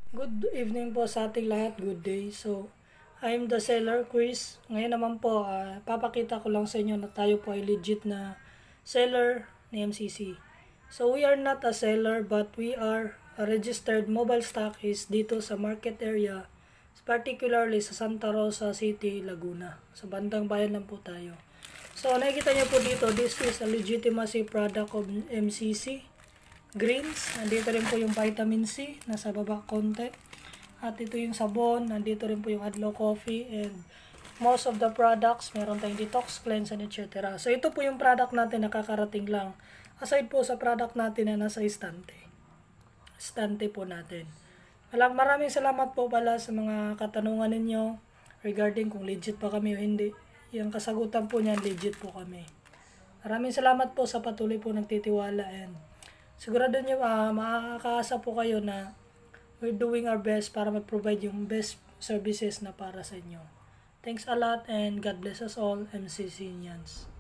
Good evening po sa ating lahat. Good day. So, I'm the seller, Chris. Ngayon naman po, papakita ko lang sa inyo na tayo po ay legit na seller ni MCC. So, we are not a seller but we are a registered mobile stockist dito sa market area, particularly sa Santa Rosa City, Laguna. Sa bandang bayan lang po tayo. So, nakikita niyo po dito, this is a legitimacy product of MCC. Greens, nandito rin po yung vitamin C, nasa baba konti. At ito yung sabon, nandito rin po yung Adlaw Coffee, and most of the products, meron tayong detox, cleanse, and etc. So ito po yung product natin na kakarating lang. Aside po sa product natin na nasa estante. Estante po natin. Maraming salamat po pala sa mga katanungan ninyo regarding kung legit pa kami o hindi. Yung kasagutan po niyan, legit po kami. Maraming salamat po sa patuloy po nagtitiwala, and sigurado nyo makakaasa po kayo na we're doing our best para mag-provide yung best services na para sa inyo. Thanks a lot and God bless us all, MCC Nians.